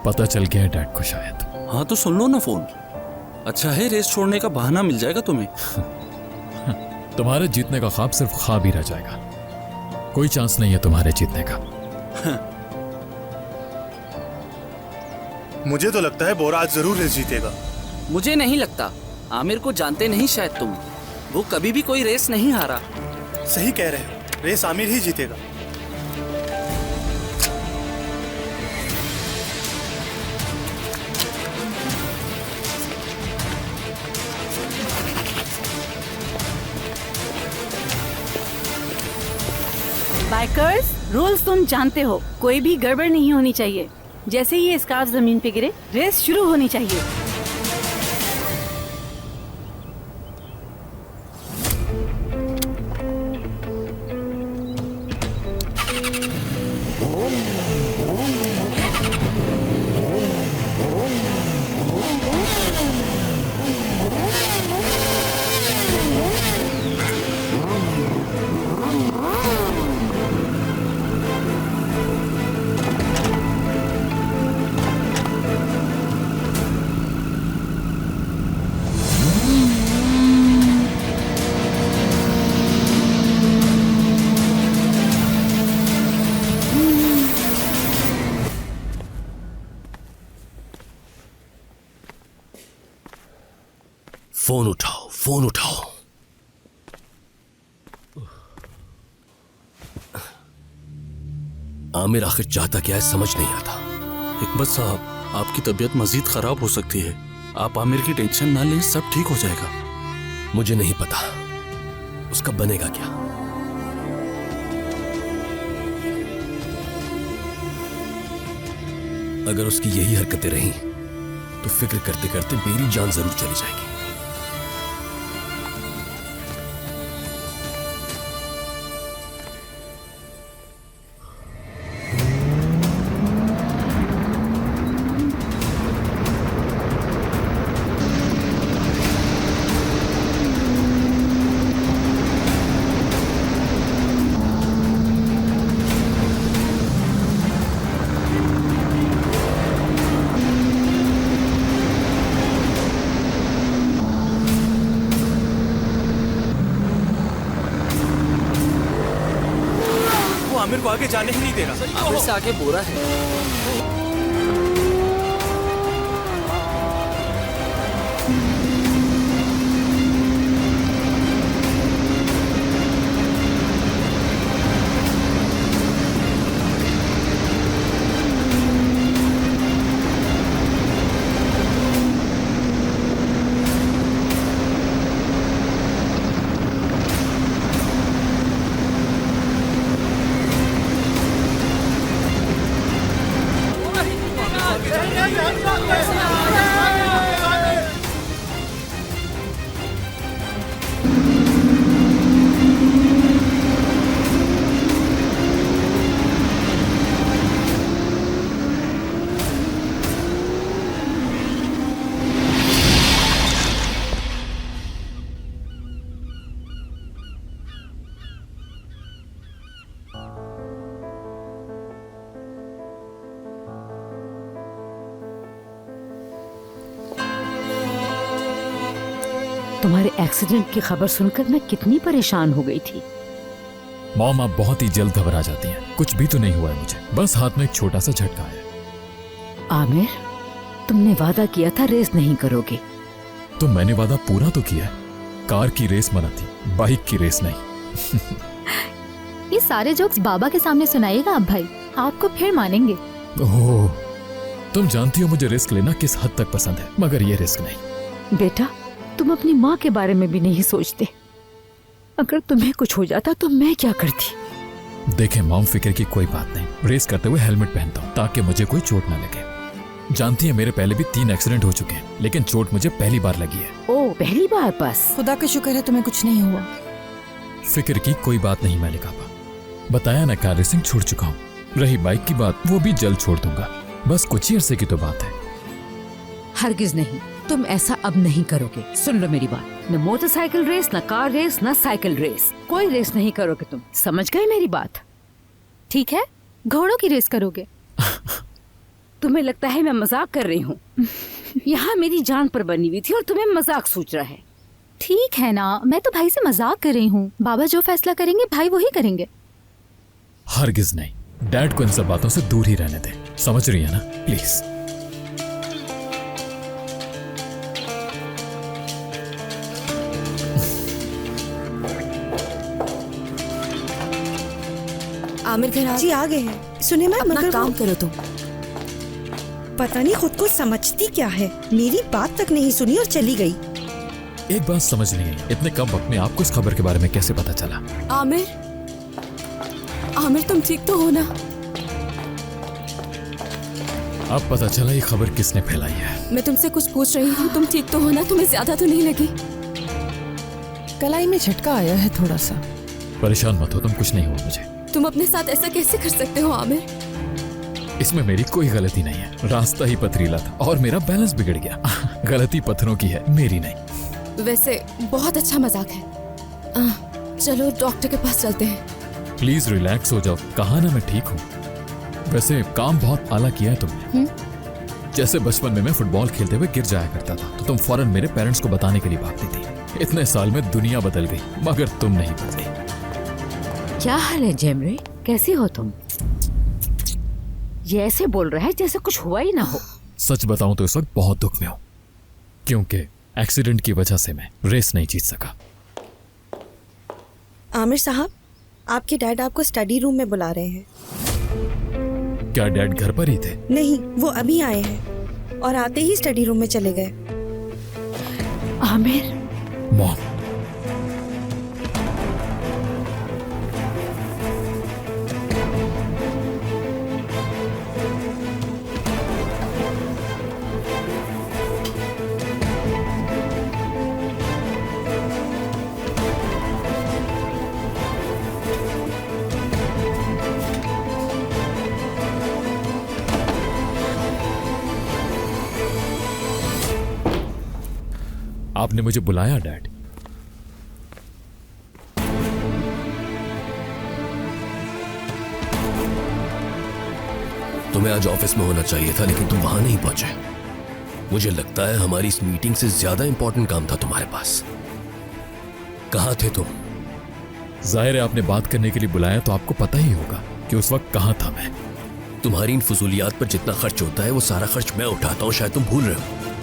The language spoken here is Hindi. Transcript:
पता चल गया है डैड को शायद। हाँ तो सुन लो ना फोन। अच्छा है रेस छोड़ने का बहाना मिल जाएगा तुम्हें। तुम्हारे जीतने का ख्वाब सिर्फ ख्वाब ही रह जाएगा, कोई चांस नहीं है तुम्हारे जीतने का। मुझे तो लगता है बोरा आज जरूर रेस जीतेगा। मुझे नहीं लगता, आमिर को जानते नहीं शायद तुम, वो कभी भी कोई रेस नहीं हारा। सही कह रहे हो, रेस आमिर ही जीतेगा। बाइकर्स, रूल्स तुम जानते हो, कोई भी गड़बड़ नहीं होनी चाहिए। जैसे ही ये स्कार्फ जमीन पे गिरे, रेस शुरू होनी चाहिए। फोन उठाओ, फोन उठाओ। आमिर आखिर चाहता क्या है समझ नहीं आता। हिकमत साहब, आपकी तबीयत मजीद खराब हो सकती है, आप आमिर की टेंशन ना लें, सब ठीक हो जाएगा। मुझे नहीं पता उसका बनेगा क्या। अगर उसकी यही हरकतें रहीं तो फिक्र करते करते मेरी जान जरूर चली जाएगी। आमिर को आगे जाने ही नहीं दे रहा। आमिर से आगे बोरा है। तुम्हारे एक्सीडेंट की खबर सुनकर मैं कितनी परेशान हो गई थी। मॉम आप बहुत ही जल्द घबरा जाती हैं। कुछ भी तो नहीं हुआ है मुझे, बस हाथ में एक छोटा सा झटका है। आमिर, तुमने वादा किया था रेस नहीं करोगे। तो मैंने वादा पूरा तो किया है। कार की रेस मना थी, बाइक की रेस नहीं। ये सारे जोक्स बाबा के सामने सुनाइएगा आप भाई, आपको फिर मानेंगे। ओह, तुम जानती हो मुझे रिस्क लेना किस हद तक पसंद है, मगर ये रिस्क नहीं। बेटा, तुम अपनी माँ के बारे में भी नहीं सोचते। अगर तुम्हें कुछ हो जाता तो मैं क्या करती? देखें मॉम, फिक्र की कोई बात नहीं। रेस करते हुए हेलमेट पहनता हूँ ताकि मुझे कोई चोट ना लगे। जानती है मेरे पहले भी 3 एक्सीडेंट हो चुके हैं, लेकिन चोट मुझे पहली बार लगी है। ओह, पहली बार? बस खुदा का शुक्र है तुम्हें कुछ नहीं हुआ। फिक्र की कोई बात नहीं मालिक आपा, बताया ना कार रेसिंग छोड़ चुका हूँ। रही बाइक की बात, वो भी जल्द छोड़ दूंगा, बस कुछ ही अरसे की तो बात है। हरगिज नहीं, तुम ऐसा अब नहीं करोगे। सुन लो मेरी बात, न मोटरसाइकिल रेस, न कार रेस, न साइकिल रेस, कोई रेस नहीं करोगे तुम। समझ गए मेरी बात? ठीक है, घोड़ों की रेस करोगे। तुम्हें लगता है मैं मजाक कर रही हूँ? यहाँ मेरी जान पर बनी हुई थी और तुम्हें मजाक सूझ रहा है। ठीक है ना, मैं तो भाई से मजाक कर रही हूँ। बाबा जो फैसला करेंगे भाई वही करेंगे। हरगिज नहीं, डैड को इन सब बातों से दूर ही रहने दे। समझ रही है ना? प्लीज। आमिर घर जी आ गए हैं। सुने मैं, अपना मगर काम करो तुम। पता नहीं खुद को समझती क्या है, मेरी बात तक नहीं सुनी और चली गई। एक बात समझ नहीं आई, इतने कम वक्त में आपको इस खबर के बारे में कैसे पता चला? आमिर, आमिर तुम ठीक तो हो ना? अब पता चला ये खबर किसने फैलाई है। मैं तुमसे कुछ पूछ रही हूँ, तुम ठीक तो हो ना? तुम्हें ज्यादा तो नहीं लगी? कलाई में झटका आया है थोड़ा सा। परेशान मत हो तुम, कुछ नहीं हुआ मुझे। तुम अपने साथ ऐसा कैसे कर सकते हो आमिर? इसमें मेरी कोई गलती नहीं है, रास्ता ही पथरीला था और मेरा बैलेंस बिगड़ गया। गलती पत्थरों की है, मेरी नहीं। वैसे बहुत अच्छा मजाक है। चलो डॉक्टर के पास चलते हैं। प्लीज रिलैक्स हो जाओ। कहा ना मैं ठीक हूँ। वैसे काम बहुत आला किया है तुमने। जैसे बचपन में मैं फुटबॉल खेलते हुए गिर जाया करता था तो तुम फौरन मेरे पेरेंट्स को बताने के लिए भागती थी। इतने साल में दुनिया बदल गई मगर तुम नहीं बदली। क्या हाल है जेमरे, कैसी हो तुम? ये ऐसे बोल रहा है जैसे कुछ हुआ ही ना हो। सच बताऊं तो इस वक्त बहुत दुख में हूं क्योंकि एक्सीडेंट की वजह से मैं रेस नहीं जीत सका। आमिर साहब, आपके डैड आपको स्टडी रूम में बुला रहे हैं। क्या डैड घर पर ही थे? नहीं, वो अभी आए हैं और आते ही स्टडी रूम में चले गए। आमिर, मॉम, आपने मुझे बुलाया डैड? तुम्हें आज ऑफिस में होना चाहिए था लेकिन तुम वहां नहीं पहुंचे। मुझे लगता है हमारी इस मीटिंग से ज्यादा इंपॉर्टेंट काम था तुम्हारे पास। कहां थे तुम? जाहिर है आपने बात करने के लिए बुलाया तो आपको पता ही होगा कि उस वक्त कहां था मैं। तुम्हारी इन फजूलियात पर जितना खर्च होता है वो सारा खर्च मैं उठाता हूं, शायद तुम भूल रहे हो।